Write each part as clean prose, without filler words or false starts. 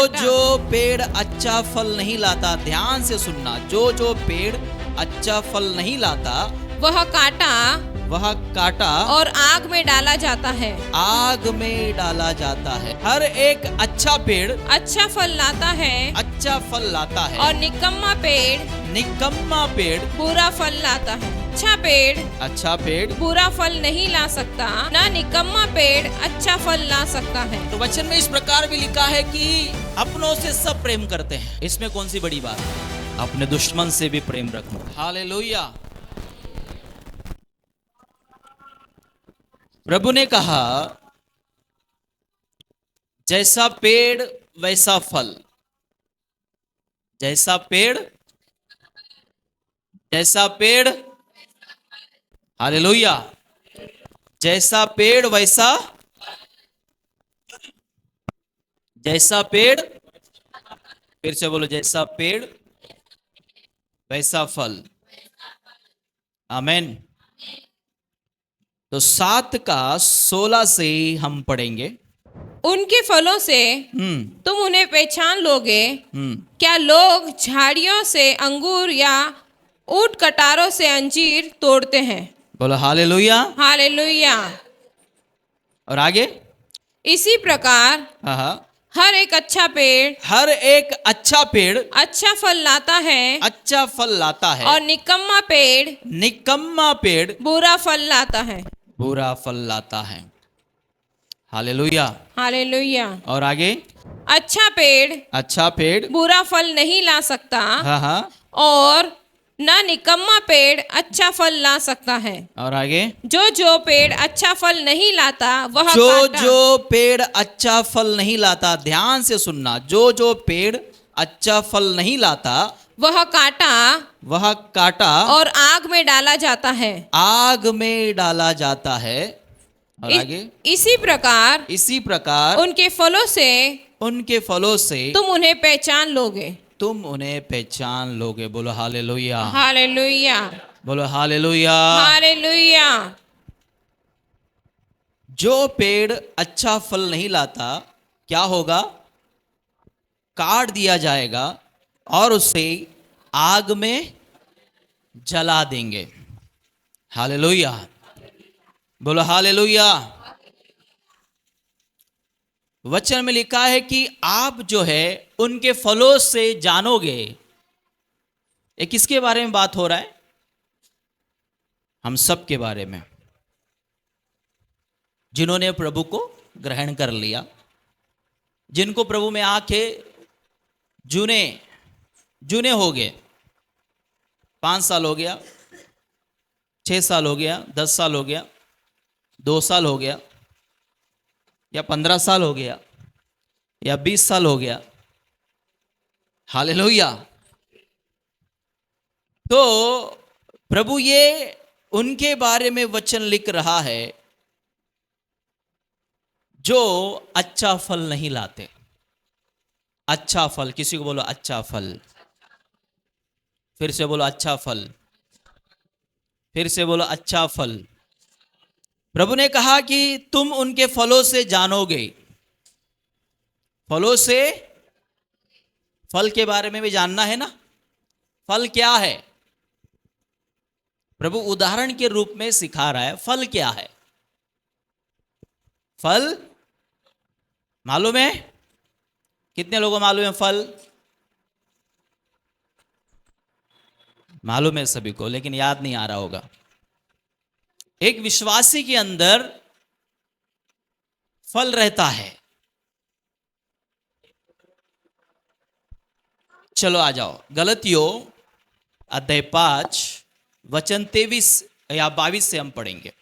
कांटा जो पेड़ अच्छा फल नहीं लाता, ध्यान से सुनना, जो पेड़ अच्छा फल नहीं लाता वह काटा वह काटा और आग में डाला जाता है। आग में डाला जाता है। हर एक अच्छा पेड़ अच्छा फल लाता है अच्छा फल लाता है और निकम्मा पेड़ निकम्मा पेड़ बुरा फल लाता है। अच्छा पेड़ बुरा फल नहीं ला सकता, ना निकम्मा पेड़ अच्छा फल ला सकता है। तो वचन में इस प्रकार भी लिखा है कि अपनों से सब प्रेम करते हैं। इसमें कौन सी बड़ी बात है? अपने दुश्मन से भी प्रेम रखो। हालेलुया। प्रभु ने कहा जैसा पेड़ वैसा फल, जैसा पेड़ हालेलुया, जैसा पेड़ वैसा फिर से बोलो, जैसा पेड़ वैसा फल। आमीन। तो 7 का 16 से हम पढ़ेंगे। उनके फलों से तुम उन्हें पहचान लोगे। क्या लोग झाड़ियों से अंगूर या ऊंट कटारों से अंजीर तोड़ते हैं? बोलो हालेलुया। हालेलुया। और आगे इसी प्रकार हर एक अच्छा पेड़ अच्छा फल लाता है और निकम्मा पेड़ बुरा फल लाता है। हालेलुया। हालेलुया। और आगे अच्छा पेड़ बुरा फल नहीं ला सकता और ना निकम्मा पेड़ अच्छा फल ला सकता है। और आगे जो पेड़ अच्छा फल नहीं लाता वह जो पेड़ अच्छा फल नहीं लाता, ध्यान से सुनना, जो पेड़ अच्छा फल नहीं लाता वह काटा और आग में डाला जाता है। और आगे इसी प्रकार उनके फलों से तुम उन्हें पहचान लोगे। बोलो हालेलुया। हालेलुया। बोलो हालेलुया। हालेलुया। जो पेड़ अच्छा फल नहीं लाता क्या होगा? काट दिया जाएगा और उसे आग में जला देंगे। हालेलुया। बोलो हालेलुया। वचन में लिखा है कि आप जो है उनके फलों से जानोगे। ये किसके बारे में बात हो रहा है? हम सब के बारे में, जिन्होंने प्रभु को ग्रहण कर लिया, जिनको प्रभु में आके जूने हो गए। 5 साल हो गया, 6 साल हो गया, 10 साल हो गया, 2 साल हो गया, या 15 साल हो गया, या 20 साल हो गया। हालेलुया। तो प्रभु ये उनके बारे में वचन लिख रहा है जो अच्छा फल नहीं लाते। अच्छा फल, किसी को बोलो अच्छा फल। फिर से बोलो अच्छा फल। फिर से बोलो अच्छा फल। प्रभु ने कहा कि तुम उनके फलों से जानोगे। फलों से, फल के बारे में भी जानना है ना। फल क्या है? प्रभु उदाहरण के रूप में सिखा रहा है फल क्या है। फल मालूम है? कितने लोगों को मालूम है फल? मालूम है सभी को, लेकिन याद नहीं आ रहा होगा। एक विश्वासी के अंदर फल रहता है। चलो आ जाओ, गलतियों अध्याय 5 वचन 23 या 22 से हम पढ़ेंगे।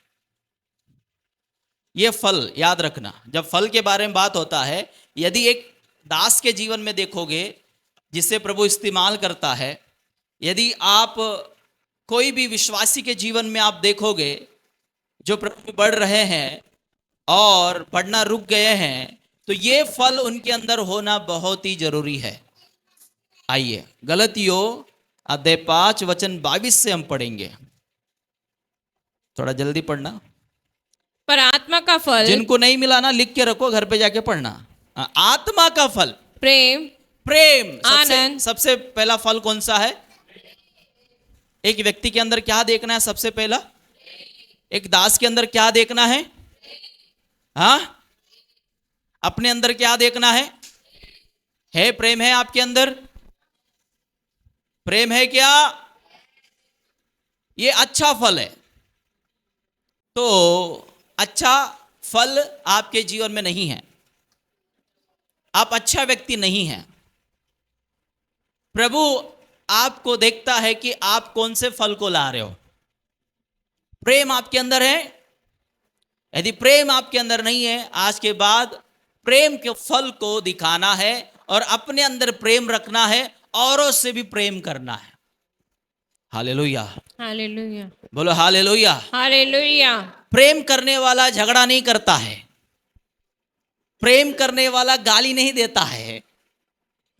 यह फल याद रखना। जब फल के बारे में बात होता है, यदि एक दास के जीवन में देखोगे जिसे प्रभु इस्तेमाल करता है, यदि आप कोई भी विश्वासी के जीवन में आप देखोगे जो प्रभु बढ़ रहे हैं और बढ़ना रुक गए हैं, तो ये फल उनके अंदर होना बहुत ही जरूरी है। आइए गलतियों अध्याय 5 वचन 22 से हम पढ़ेंगे। थोड़ा जल्दी पढ़ना। पर आत्मा का फल, जिनको नहीं मिला ना लिख के रखो, घर पे जाके पढ़ना। आत्मा का फल, प्रेम, प्रेम। आनंद। सबसे पहला फल कौन सा है? एक व्यक्ति के अंदर क्या देखना है सबसे पहला? एक दास के अंदर क्या देखना है? हाँ, अपने अंदर क्या देखना है? प्रेम है आपके अंदर? प्रेम है क्या? ये अच्छा फल है। तो अच्छा फल आपके जीवन में नहीं है, आप अच्छा व्यक्ति नहीं हैं। प्रभु आपको देखता है कि आप कौन से फल को ला रहे हो। प्रेम आपके अंदर है? यदि प्रेम आपके अंदर नहीं है, आज के बाद प्रेम के फल को दिखाना है और अपने अंदर प्रेम रखना है, औरों से भी प्रेम करना है। हालेलुया, हालेलुया, बोलो हालेलुया। हालेलुया। प्रेम करने वाला झगड़ा नहीं करता है, प्रेम करने वाला गाली नहीं देता है,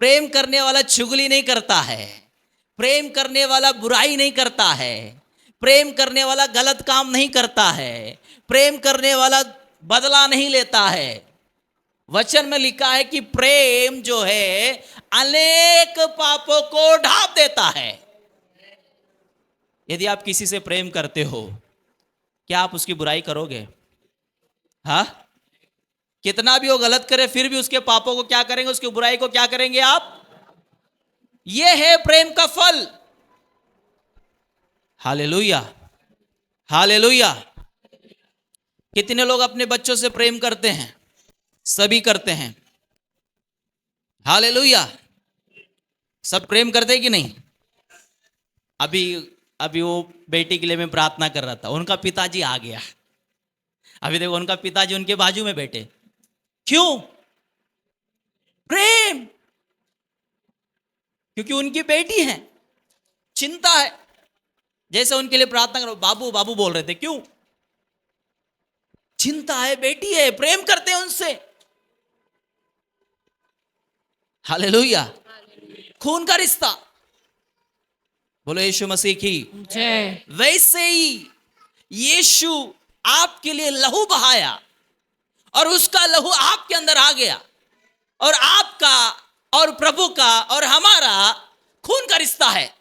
प्रेम करने वाला चुगली नहीं करता है, प्रेम करने वाला बुराई नहीं करता है, प्रेम करने वाला गलत काम नहीं करता है, प्रेम करने वाला बदला नहीं लेता है। वचन में लिखा है कि प्रेम जो है अनेक पापों को ढांप देता है। यदि आप किसी से प्रेम करते हो, क्या आप उसकी बुराई करोगे? हाँ, कितना भी वो गलत करे फिर भी उसके पापों को क्या करेंगे? उसकी बुराई को क्या करेंगे आप? ये है प्रेम का फल। Hallelujah, hallelujah. कितने लोग अपने बच्चों से प्रेम करते हैं? सभी करते हैं। हालेलुया, सब प्रेम करते हैं कि नहीं? अभी वो बेटी के लिए मैं प्रार्थना कर रहा था, उनका पिताजी आ गया। अभी देखो, उनका पिताजी उनके बाजू में बैठे। क्यों? प्रेम, क्योंकि उनकी बेटी है, चिंता है। जैसे उनके लिए प्रार्थना करो, बाबू बाबू बोल रहे थे। क्यों? चिंता है, बेटी है, प्रेम करते हैं उनसे। हालेलुया, खून का रिश्ता। बोलो यीशु मसीह की जय। वैसे ही यीशु आपके लिए लहू बहाया और उसका लहू आपके अंदर आ गया, और आपका और प्रभु का और हमारा खून का रिश्ता है।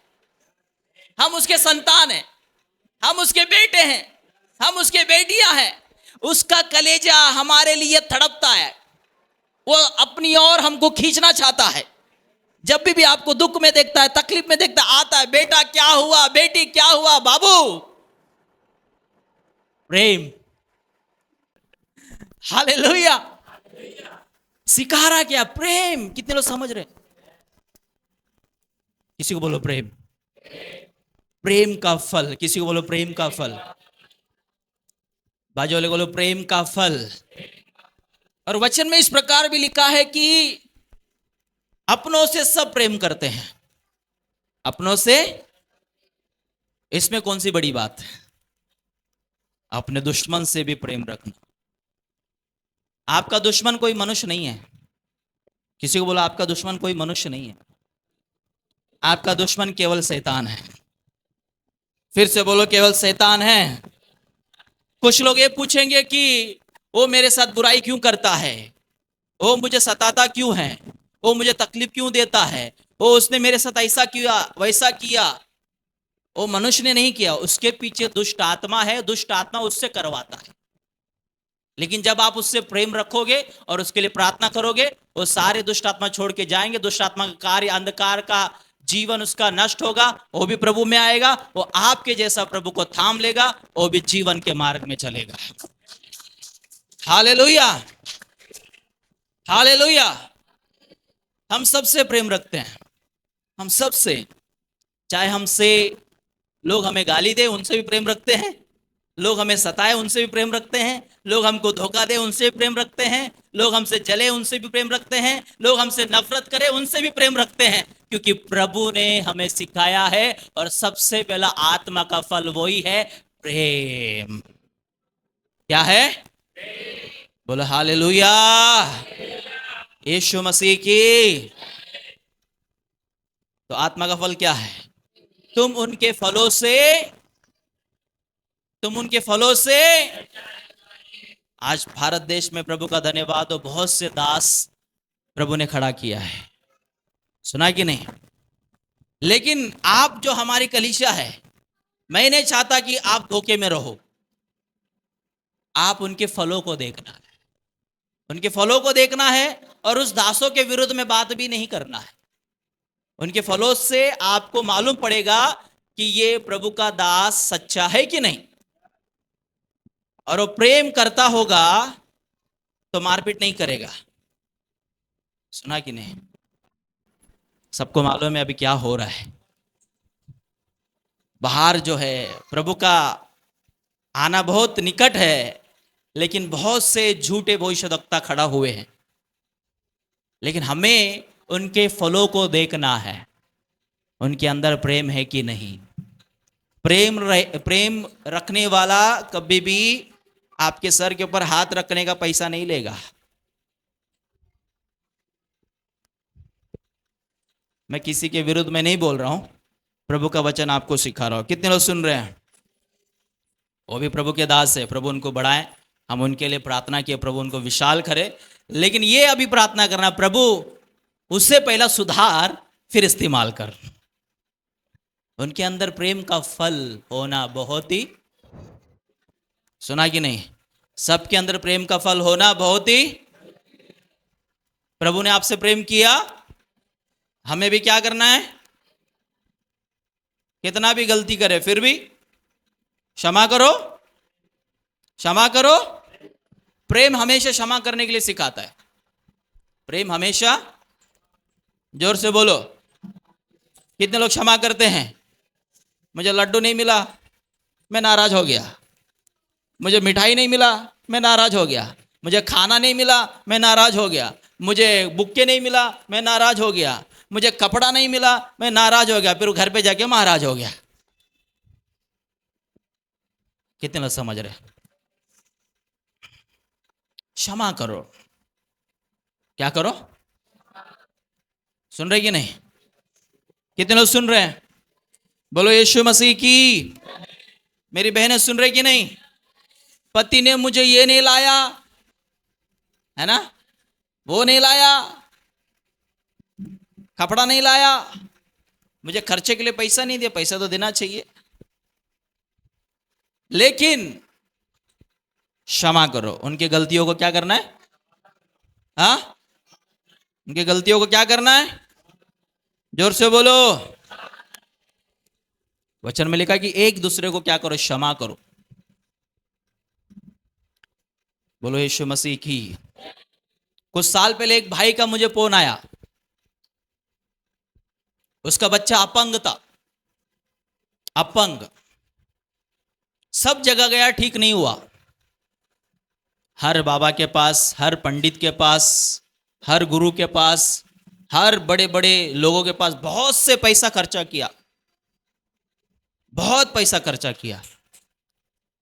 हम उसके संतान हैं, हम उसके बेटे हैं, हम उसके बेटियां हैं। उसका कलेजा हमारे लिए तड़पता है, वो अपनी ओर हमको खींचना चाहता है। जब भी आपको दुख में देखता है, तकलीफ में देखता है, आता है, बेटा क्या हुआ, बेटी क्या हुआ, बाबू। प्रेम। हालेलुया, सिखा रहा क्या? प्रेम। कितने लोग समझ रहे? किसी को बोलो प्रेम। प्रेम का फल। किसी को बोलो प्रेम का फल। बाजू वाले बोलो प्रेम का फल। और वचन में इस प्रकार भी लिखा है कि अपनों से सब प्रेम करते हैं। अपनों से, इसमें कौन सी बड़ी बात है? अपने दुश्मन से भी प्रेम रखना। आपका दुश्मन कोई मनुष्य नहीं है। किसी को बोला आपका दुश्मन कोई मनुष्य नहीं है, आपका दुश्मन केवल शैतान है। फिर से बोलो, केवल शैतान है। कुछ लोग ये पूछेंगे कि वो मेरे साथ बुराई क्यों करता है, वो मुझे सताता क्यों है, वो मुझे तकलीफ क्यों देता है, वो उसने मेरे साथ ऐसा किया वैसा किया। वो मनुष्य ने नहीं किया, उसके पीछे दुष्ट आत्मा है, दुष्ट आत्मा उससे करवाता है। लेकिन जब आप उससे प्रेम रखोगे और उसके लिए प्रार्थना करोगे, वो सारे दुष्ट आत्मा छोड़ के जाएंगे। दुष्ट आत्मा का कार्य, अंधकार का जीवन उसका नष्ट होगा, वो भी प्रभु में आएगा, वो आपके जैसा प्रभु को थाम लेगा, वो भी जीवन के मार्ग में चलेगा। Hallelujah, hallelujah. हम सबसे प्रेम रखते हैं, हम सबसे। चाहे हमसे लोग हमें गाली दे, उनसे भी प्रेम रखते हैं। लोग हमें सताए, उनसे भी प्रेम रखते हैं। लोग हमको धोखा दे, उनसे भी प्रेम रखते हैं। लोग हमसे जले, उनसे भी प्रेम रखते हैं। लोग हमसे नफरत करे, उनसे भी प्रेम रखते हैं, क्योंकि प्रभु ने हमें सिखाया है। और सबसे पहला आत्मा का फल वही है, प्रेम। क्या है? बोलो हालेलुया, यीशु मसीह की। तो आत्मा का फल क्या है? तुम उनके फलों से आज भारत देश में प्रभु का धन्यवाद हो, बहुत से दास प्रभु ने खड़ा किया है। सुना कि नहीं? लेकिन आप जो हमारी कलीसिया है, मैं नहीं चाहता कि आप धोखे में रहो। आप उनके फलों को देखना है, उनके फलों को देखना है, और उस दासों के विरुद्ध में बात भी नहीं करना है। उनके फलों से आपको मालूम पड़ेगा कि ये प्रभु का दास सच्चा है कि नहीं। और वो प्रेम करता होगा तो मारपीट नहीं करेगा। सुना कि नहीं? सबको मालूम है अभी क्या हो रहा है। बाहर जो है प्रभु का आना बहुत निकट है, लेकिन बहुत से झूठे भविष्यद्वक्ता खड़ा हुए हैं। लेकिन हमें उनके फलों को देखना है, उनके अंदर प्रेम है कि नहीं। प्रेम रखने वाला कभी भी आपके सर के ऊपर हाथ रखने का पैसा नहीं लेगा। मैं किसी के विरुद्ध में नहीं बोल रहा हूं, प्रभु का वचन आपको सिखा रहा हूं। कितने लोग सुन रहे हैं? वो भी प्रभु के दास है, प्रभु उनको बढ़ाए। हम उनके लिए प्रार्थना किए, प्रभु उनको विशाल करे। लेकिन ये अभी प्रार्थना करना, प्रभु उससे पहला सुधार, फिर इस्तेमाल कर। उनके अंदर प्रेम का फल होना बहुत ही, सुना कि नहीं? सबके अंदर प्रेम का फल होना बहुत ही। प्रभु ने आपसे प्रेम किया, हमें भी क्या करना है? कितना भी गलती करे फिर भी क्षमा करो, क्षमा करो। प्रेम हमेशा क्षमा करने के लिए सिखाता है। प्रेम हमेशा, जोर से बोलो, कितने लोग क्षमा करते हैं? मुझे लड्डू नहीं मिला, मैं नाराज हो गया। मुझे मिठाई नहीं मिला, मैं नाराज हो गया। मुझे खाना नहीं मिला, मैं नाराज हो गया। मुझे बुक्के नहीं मिला, मैं नाराज हो गया। मुझे कपड़ा नहीं मिला, मैं नाराज हो गया। फिर घर पे जाके महाराज हो गया। कितने लोग समझ रहे? क्षमा करो। क्या करो? सुन रहे कि नहीं? कितने लोग सुन रहे हैं? बोलो यीशु मसीह की। मेरी बहनें सुन रहे कि नहीं? पति ने मुझे ये नहीं लाया, है ना, वो नहीं लाया, कपड़ा नहीं लाया, मुझे खर्चे के लिए पैसा नहीं दिया। पैसा तो देना चाहिए, लेकिन क्षमा करो। उनकी गलतियों को क्या करना है? हाँ, उनकी गलतियों को क्या करना है? जोर से बोलो। वचन में लिखा कि एक दूसरे को क्या करो? क्षमा करो। बोलो यीशु मसीह की। कुछ साल पहले एक भाई का मुझे फोन आया। उसका बच्चा अपंग था, अपंग। सब जगह गया, ठीक नहीं हुआ। हर बाबा के पास, हर पंडित के पास, हर गुरु के पास, हर बड़े बड़े लोगों के पास बहुत से पैसा खर्चा किया, बहुत पैसा खर्चा किया।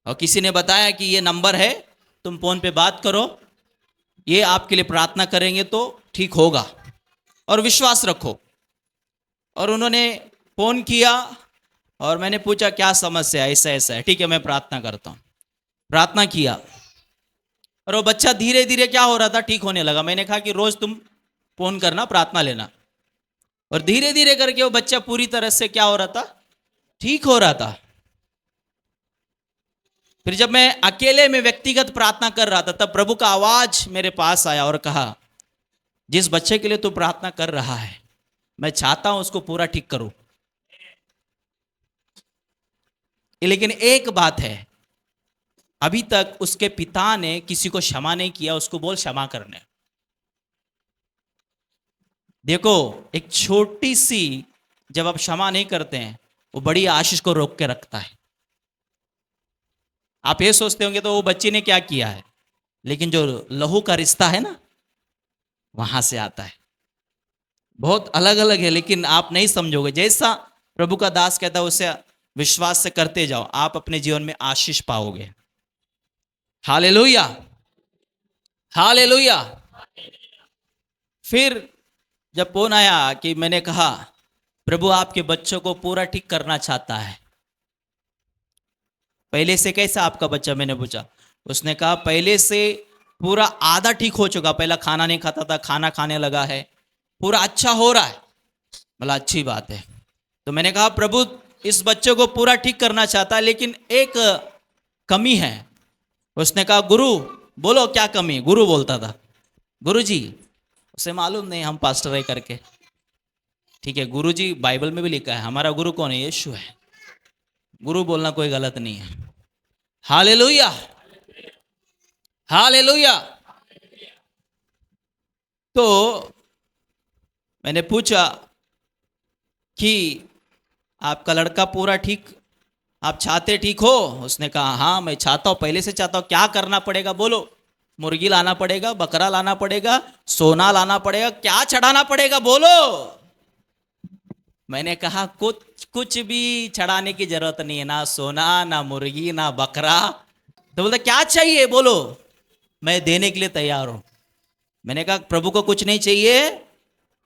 और किसी ने बताया कि ये नंबर है, तुम फोन पे बात करो, ये आपके लिए प्रार्थना करेंगे तो ठीक होगा, और विश्वास रखो। और उन्होंने फोन किया और मैंने पूछा क्या समस्या है? ऐसा ऐसा है। ठीक है, मैं प्रार्थना करता हूँ। प्रार्थना किया और वो बच्चा धीरे धीरे क्या हो रहा था? ठीक होने लगा। मैंने कहा कि रोज तुम फोन करना, प्रार्थना लेना। और धीरे धीरे करके वो बच्चा पूरी तरह से क्या हो रहा था? ठीक हो रहा था। फिर जब मैं अकेले में व्यक्तिगत प्रार्थना कर रहा था, तब प्रभु का आवाज मेरे पास आया और कहा, जिस बच्चे के लिए तू प्रार्थना कर रहा है, मैं चाहता हूं उसको पूरा ठीक करूं। लेकिन एक बात है, अभी तक उसके पिता ने किसी को क्षमा नहीं किया, उसको बोल क्षमा करने। देखो, एक छोटी सी जब आप क्षमा नहीं करते हैं, वो बड़ी आशीष को रोक के रखता है। आप ये सोचते होंगे तो वो बच्चे ने क्या किया है, लेकिन जो लहू का रिश्ता है ना, वहां से आता है। बहुत अलग अलग है, लेकिन आप नहीं समझोगे। जैसा प्रभु का दास कहता है, उसे विश्वास से करते जाओ, आप अपने जीवन में आशीष पाओगे। Hallelujah, hallelujah. फिर जब फोन आया कि मैंने कहा, प्रभु आपके बच्चों को पूरा ठीक करना चाहता है। पहले से कैसा आपका बच्चा? मैंने पूछा। उसने कहा पहले से पूरा आधा ठीक हो चुका, पहला खाना नहीं खाता था, खाना खाने लगा है, पूरा अच्छा हो रहा है, बोला अच्छी बात है। तो मैंने कहा प्रभु इस बच्चे को पूरा ठीक करना चाहता है, लेकिन एक कमी है। उसने कहा गुरु बोलो क्या कमी। गुरु बोलता था, गुरु जी उसे मालूम नहीं हम पास्टर है करके। ठीक है, गुरु जी बाइबल में भी लिखा है, हमारा गुरु कौन है? यीशु है। गुरु बोलना कोई गलत नहीं है। Hallelujah, hallelujah. तो मैंने पूछा कि आपका लड़का पूरा ठीक, आप चाहते ठीक हो? उसने कहा हाँ मैं चाहता हूँ, पहले से चाहता हूँ। क्या करना पड़ेगा बोलो? मुर्गी लाना पड़ेगा, बकरा लाना पड़ेगा, सोना लाना पड़ेगा, क्या चढ़ाना पड़ेगा बोलो? मैंने कहा कुछ कुछ भी चढ़ाने की जरूरत नहीं है, ना सोना ना मुर्गी ना बकरा। तो बोलता क्या चाहिए बोलो, मैं देने के लिए तैयार हूं। मैंने कहा प्रभु को कुछ नहीं चाहिए,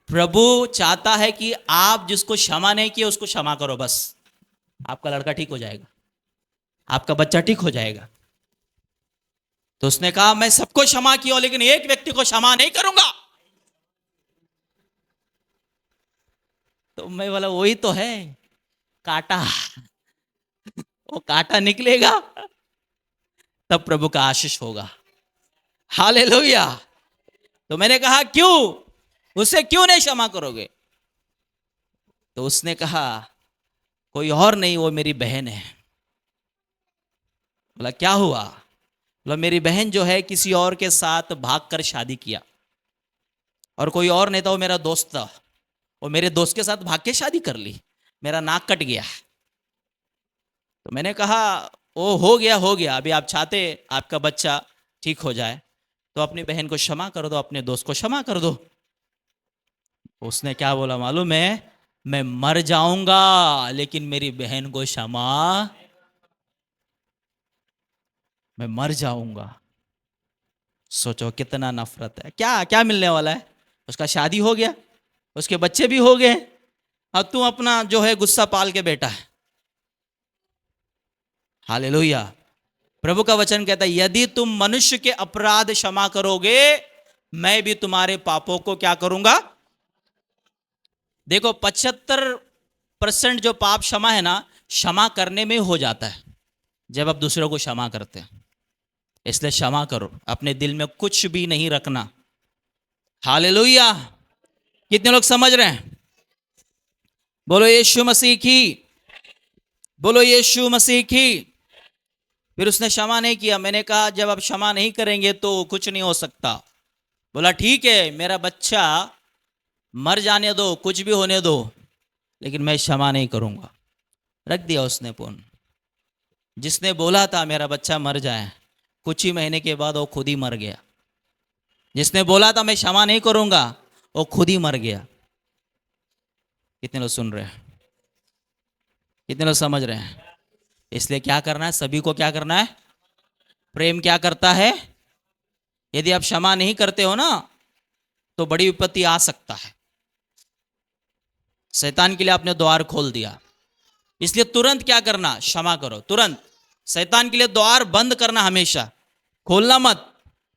प्रभु चाहता है कि आप जिसको क्षमा नहीं किए उसको क्षमा करो, बस आपका लड़का ठीक हो जाएगा, आपका बच्चा ठीक हो जाएगा। तो उसने कहा मैं सबको क्षमा किया लेकिन एक व्यक्ति को क्षमा नहीं करूंगा। तो मैं बोला वही तो है कांटा, वो कांटा निकलेगा तब प्रभु का आशीष होगा। हालेलुया। तो मैंने कहा क्यों, उसे क्यों नहीं क्षमा करोगे? तो उसने कहा कोई और नहीं, वो मेरी बहन है। बोला क्या हुआ? बोला मेरी बहन जो है किसी और के साथ भागकर शादी किया, और कोई और नहीं था, वो मेरा दोस्त था, वो मेरे दोस्त के साथ भाग के शादी कर ली, मेरा नाक कट गया। तो मैंने कहा ओ हो गया हो गया, अभी आप चाहते आपका बच्चा ठीक हो जाए तो अपनी बहन को क्षमा कर दो, अपने दोस्त को क्षमा कर दो। उसने क्या बोला मालूम है? मैं मर जाऊंगा लेकिन मेरी बहन को क्षमा, मैं मर जाऊंगा। सोचो कितना नफरत है। क्या क्या मिलने वाला है? उसका शादी हो गया, उसके बच्चे भी हो गए, अब तू अपना जो है गुस्सा पाल के बैठा है। हालेलुया। प्रभु का वचन कहता है यदि तुम मनुष्य के अपराध क्षमा करोगे, मैं भी तुम्हारे पापों को क्या करूंगा? देखो 75% जो पाप क्षमा है ना, क्षमा करने में हो जाता है जब आप दूसरों को क्षमा करते हैं। इसलिए क्षमा करो, अपने दिल में कुछ भी नहीं रखना। हालेलुया। कितने लोग समझ रहे हैं? बोलो यीशु मसीह की, बोलो यीशु मसीह की। फिर उसने क्षमा नहीं किया। मैंने कहा जब आप क्षमा नहीं करेंगे तो कुछ नहीं हो सकता। बोला ठीक है मेरा बच्चा मर जाने दो, कुछ भी होने दो, लेकिन मैं क्षमा नहीं करूंगा। रख दिया उसने फोन। जिसने बोला था मेरा बच्चा मर जाए, कुछ ही महीने के बाद वो खुद ही मर गया। जिसने बोला था मैं क्षमा नहीं करूंगा, वो खुद ही मर गया। कितने लोग सुन रहे हैं? कितने लोग समझ रहे हैं? इसलिए क्या करना है? सभी को क्या करना है? प्रेम क्या करता है? यदि आप क्षमा नहीं करते हो ना, तो बड़ी विपत्ति आ सकता है। शैतान के लिए आपने द्वार खोल दिया, इसलिए तुरंत क्या करना? क्षमा करो तुरंत। शैतान के लिए द्वार बंद करना, हमेशा खोलना मत।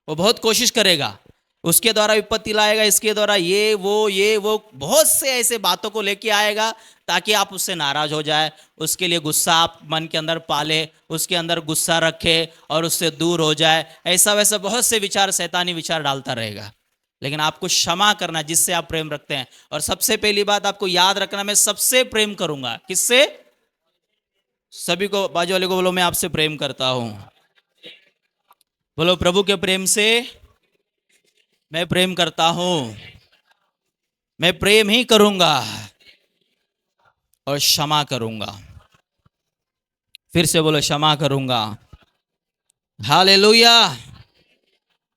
वो बहुत कोशिश करेगा, उसके द्वारा विपत्ति लाएगा, इसके द्वारा ये वो बहुत से ऐसे बातों को लेके आएगा ताकि आप उससे नाराज हो जाए, उसके लिए गुस्सा आप मन के अंदर पाले, उसके अंदर गुस्सा रखे और उससे दूर हो जाए। ऐसा वैसा बहुत से विचार, शैतानी विचार डालता रहेगा। लेकिन आपको क्षमा करना जिससे आप प्रेम रखते हैं। और सबसे पहली बात आपको याद रखना, मैं सबसे प्रेम करूंगा। किससे? सभी को, बाजू वाले को बोलो मैं आपसे प्रेम करता हूं। बोलो प्रभु के प्रेम से मैं प्रेम करता हूं, मैं प्रेम ही करूंगा और क्षमा करूंगा। फिर से बोलो क्षमा करूंगा। Hallelujah,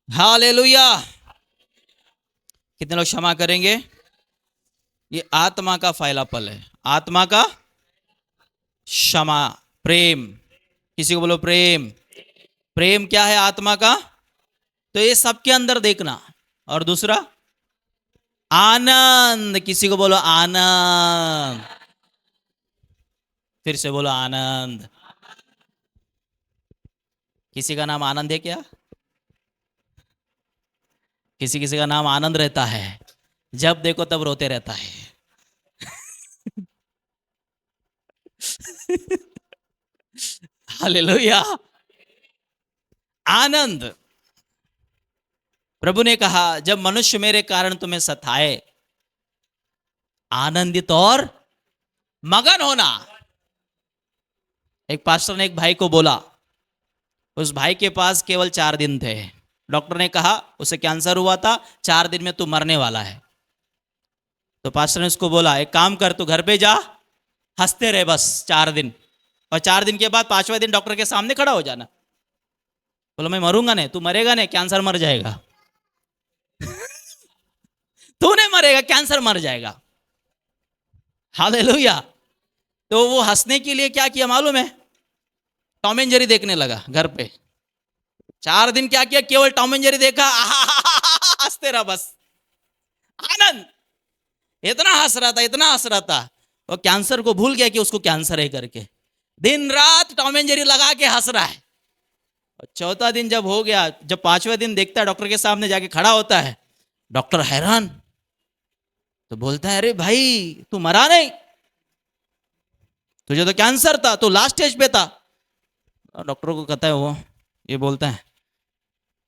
hallelujah. कितने लोग क्षमा करेंगे? ये आत्मा का फैला पल है, आत्मा का क्षमा, प्रेम। किसी को बोलो प्रेम। प्रेम क्या है? आत्मा का। तो ये सबके अंदर देखना। और दूसरा आनंद। किसी को बोलो आनंद। फिर से बोलो आनंद। किसी का नाम आनंद है क्या? किसी किसी का नाम आनंद रहता है, जब देखो तब रोते रहता है। हालेलुया। आनंद। प्रभु ने कहा जब मनुष्य मेरे कारण तुम्हें सताए, आनंदित और मगन होना। एक पास्टर ने एक भाई को बोला, उस भाई के पास केवल 4 दिन थे। डॉक्टर ने कहा उसे कैंसर हुआ था, 4 दिन में तू मरने वाला है। तो पास्टर ने उसको बोला एक काम कर, तू घर पे जा, हंसते रहे बस 4 दिन, और 4 दिन के बाद 5वें दिन डॉक्टर के सामने खड़ा हो जाना। बोला मैं मरूंगा नहीं। तू मरेगा नहीं, कैंसर मर जाएगा। तू नहीं मरेगा, कैंसर मर जाएगा। हालेलुया। तो वो हंसने के लिए क्या किया मालूम है? टॉम एंड जेरी देखने लगा घर पे। 4 दिन क्या किया? केवल टॉम एंड जेरी देखा, हंसते रहा बस। आनंद। इतना हंस रहा था, इतना हंस रहा था, वो कैंसर को भूल गया कि उसको कैंसर है करके। दिन रात टॉम एंड जेरी लगा के हंस रहा है। और 4था दिन जब हो गया, जब 5वें दिन देखता है, डॉक्टर के सामने जाके खड़ा होता है। डॉक्टर हैरान, तो बोलता है अरे भाई तू मरा नहीं, तुझे तो कैंसर था, तू लास्ट स्टेज पे था। डॉक्टर को कहता है वो, ये बोलता है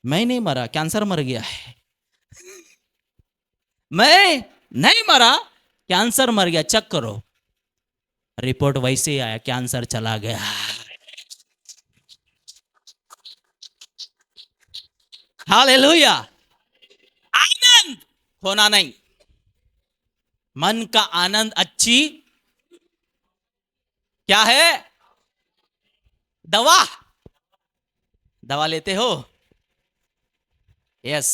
मैं नहीं मरा, कैंसर मर गया है। मैं नहीं मरा, कैंसर मर गया, चेक करो। रिपोर्ट वैसे ही आया, कैंसर चला गया। हालेलुया। आनंद होना नहीं, मन का आनंद अच्छी क्या है? दवा। दवा लेते हो? यस।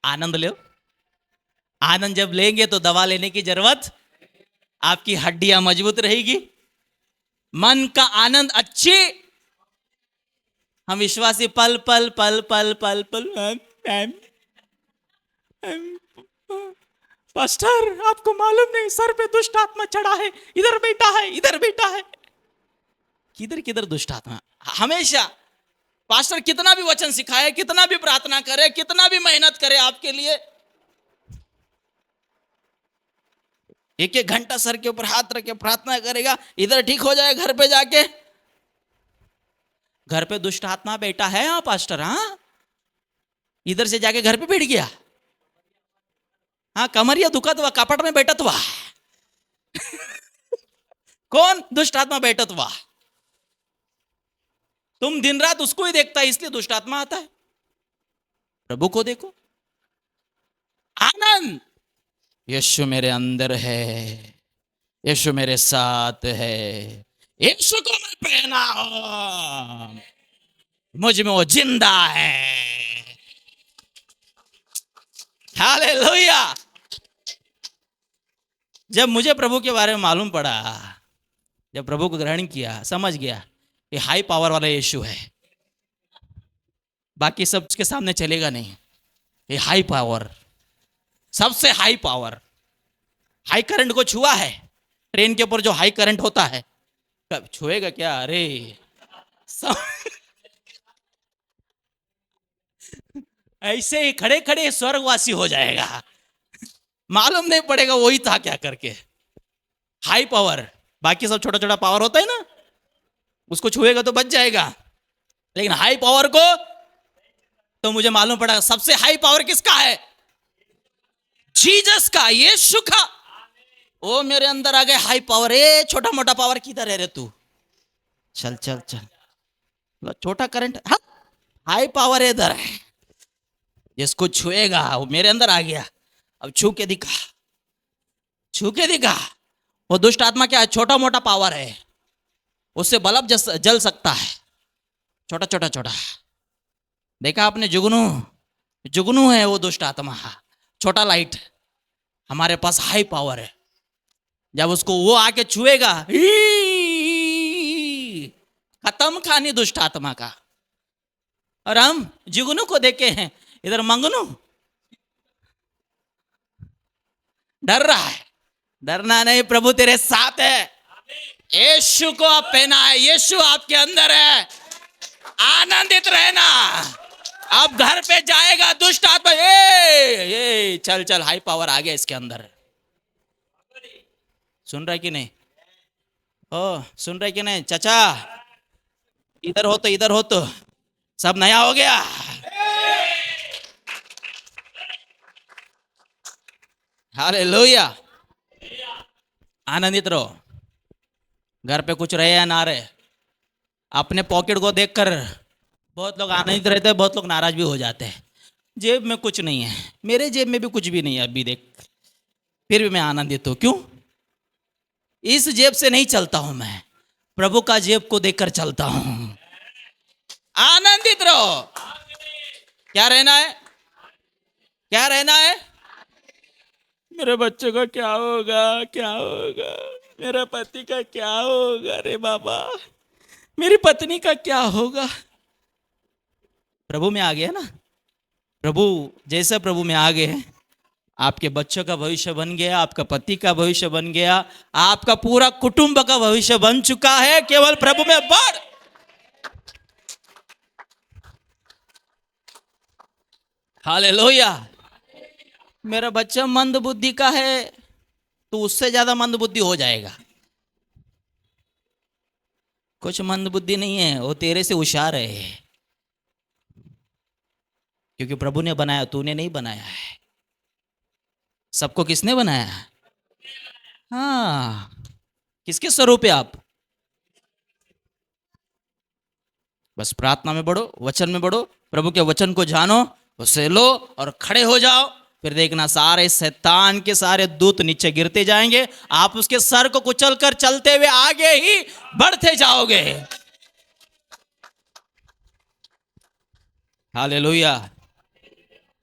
आनंद लो। आनंद जब लेंगे तो दवा लेने की जरूरत, आपकी हड्डियां मजबूत रहेगी। मन का आनंद अच्छी। हम विश्वासी पल पल पल पल पल पल पास्टर आपको मालूम नहीं, सर पे दुष्ट आत्मा चढ़ा है, इधर बैठा है, इधर बैठा है। किधर किधर दुष्ट आत्मा? हमेशा पास्टर कितना भी वचन सिखाए, कितना भी प्रार्थना करे, कितना भी मेहनत करे आपके लिए, 1-1 घंटा सर के ऊपर हाथ रख के प्रार्थना करेगा, इधर ठीक हो जाए, घर पे जाके घर पे दुष्ट आत्मा बैठा है। हाँ पास्टर, हाँ इधर से जाके घर पे बैठ गया। हाँ कमरिया दुखत हुआ, कपड़ में बैठत हुआ। कौन? दुष्ट आत्मा बैठत हुआ। तुम दिन रात उसको ही देखता है, इसलिए दुष्ट आत्मा आता है। प्रभु को देखो। आनंद। यीशु मेरे अंदर है, यीशु मेरे साथ है, यीशु को मैं पहना हूं, मुझ में वो जिंदा है। हालेलुया। जब मुझे प्रभु के बारे में मालूम पड़ा, जब प्रभु को ग्रहण किया, समझ गया ये हाई पावर वाला यीशु है, बाकी सब के सामने चलेगा नहीं। ये हाई पावर, सबसे हाई पावर। हाई करंट को छुआ है? ट्रेन के ऊपर जो हाई करंट होता है, कब छुएगा क्या? अरे ऐसे ही खड़े खड़े स्वर्गवासी हो जाएगा, मालूम नहीं पड़ेगा वही था क्या करके। High power. बाकी सब छोटा छोटा पावर होता है ना, उसको छुएगा तो बच जाएगा, लेकिन हाई पावर को तो मुझे मालूम पड़ा सबसे हाई पावर किसका है? जीसस का, यीशु का। ओ मेरे अंदर आ गए हाई पावर। ए छोटा मोटा पावर किधर है रे तू? चल चल चल, छोटा करंट, हाँ हाई पावर इधर है। जिसको छुएगा वो मेरे अंदर आ गया। अब छू के दिखा, छू के दिखा। वो दुष्ट आत्मा क्या है? छोटा मोटा पावर है, उससे बल्ब जल सकता है, छोटा छोटा छोटा। देखा आपने? जुगनू, जुगनू है वो दुष्ट आत्मा, छोटा लाइट। हमारे पास हाई पावर है, जब उसको वो आके छुएगा, खत्म कहानी दुष्ट आत्मा का। और हम जुगनू को देखे हैं, इधर मंगनू डर रहा है। डरना नहीं, प्रभु तेरे साथ है। यीशु को आप पहना है, यीशु आपके अंदर है। आनंदित रहना, अब घर पे जाएगा दुष्ट आत्मा, ये चल चल, हाई पावर आ गया इसके अंदर। सुन रहा है कि नहीं? ओ सुन रहे कि नहीं? चाचा इधर हो तो सब नया हो गया। हालेलुया। आनंदित रहो, घर पे कुछ रहे या ना रहे, अपने पॉकेट को देखकर बहुत लोग आनंदित रहते हैं, बहुत लोग नाराज भी हो जाते हैं। जेब में कुछ नहीं है, मेरे जेब में भी कुछ भी नहीं है अभी देख, फिर भी मैं आनंदित हूं। क्यों? इस जेब से नहीं चलता हूं मैं, प्रभु का जेब को देखकर चलता हूं। आनंदित रहो। क्या रहना है? क्या रहना है? मेरे बच्चों का क्या होगा, क्या होगा, मेरा पति का क्या होगा, रे बाबा मेरी पत्नी का क्या होगा। प्रभु में आ गया ना, प्रभु जैसे प्रभु में आ गए, आपके बच्चों का भविष्य बन गया, आपका पति का भविष्य बन गया, आपका पूरा कुटुंब का भविष्य बन चुका है। केवल प्रभु में बढ़। हालेलुया। मेरा बच्चा मंद बुद्धि का है, तो उससे ज्यादा मंद बुद्धि हो जाएगा। कुछ मंद बुद्धि नहीं है, वो तेरे से होशियार है, क्योंकि प्रभु ने बनाया, तूने नहीं बनाया है। सबको किसने बनाया? हाँ, किसके स्वरूप है आप? बस प्रार्थना में बढ़ो, वचन में बढ़ो, प्रभु के वचन को जानो, उसे लो और खड़े हो जाओ। फिर देखना सारे शैतान के सारे दूत नीचे गिरते जाएंगे, आप उसके सर को कुचल कर चलते हुए आगे ही बढ़ते जाओगे। हालेलुया।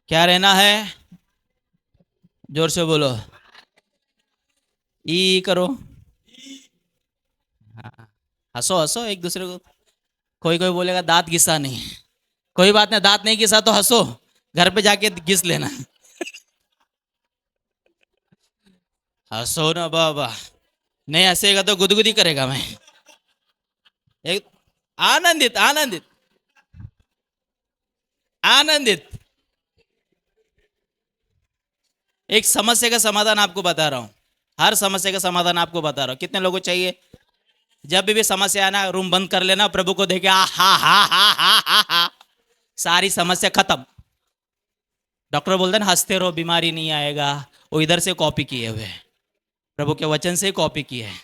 क्या रहना है? जोर से बोलो, ई करो। हाँ, हंसो हंसो एक दूसरे को। कोई कोई बोलेगा दांत घिसा नहीं, कोई बात नहीं, दांत नहीं घिसा तो हंसो, घर पे जाके घिस लेना। हंसो ना बाबा, नहीं हंसेगा तो गुदगुदी करेगा मैं। एक आनंदित आनंदित आनंदित। एक समस्या का समाधान आपको बता रहा हूं, हर समस्या का समाधान आपको बता रहा हूं। कितने लोगों को चाहिए? जब भी समस्या आना, रूम बंद कर लेना, प्रभु को देखे हा हा हा हा हा हा, सारी समस्या खत्म। डॉक्टर बोलते हैं ना हंसते रहो बीमारी नहीं आएगा, वो इधर से कॉपी किए हुए, प्रभु के वचन से कॉपी किए हैं।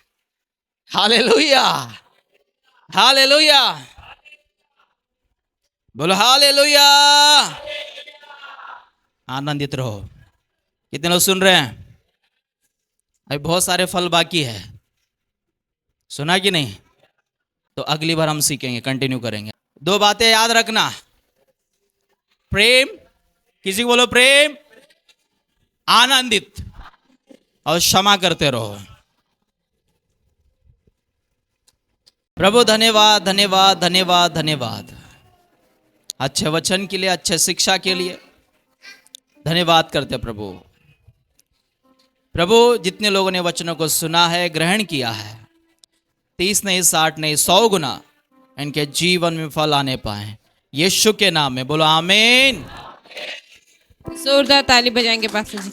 हालेलुया, हालेलुया, बोलो हालेलुया। आनंदित रहो। कितने लोग सुन रहे हैं? अभी बहुत सारे फल बाकी है, सुना कि नहीं? तो अगली बार हम सीखेंगे, कंटिन्यू करेंगे। दो बातें याद रखना, प्रेम, किसी को बोलो प्रेम, आनंदित, और क्षमा करते रहो। प्रभु धन्यवाद धन्यवाद धन्यवाद धन्यवाद, अच्छे वचन के लिए, अच्छे शिक्षा के लिए धन्यवाद करते प्रभु। प्रभु जितने लोगों ने वचनों को सुना है, ग्रहण किया है, 30 नहीं 60 नहीं 100 गुना इनके जीवन में फल आने पाए, यीशु के नाम में बोलो आमीन। जोरदार ताली बजाएंगे पास्टर जी।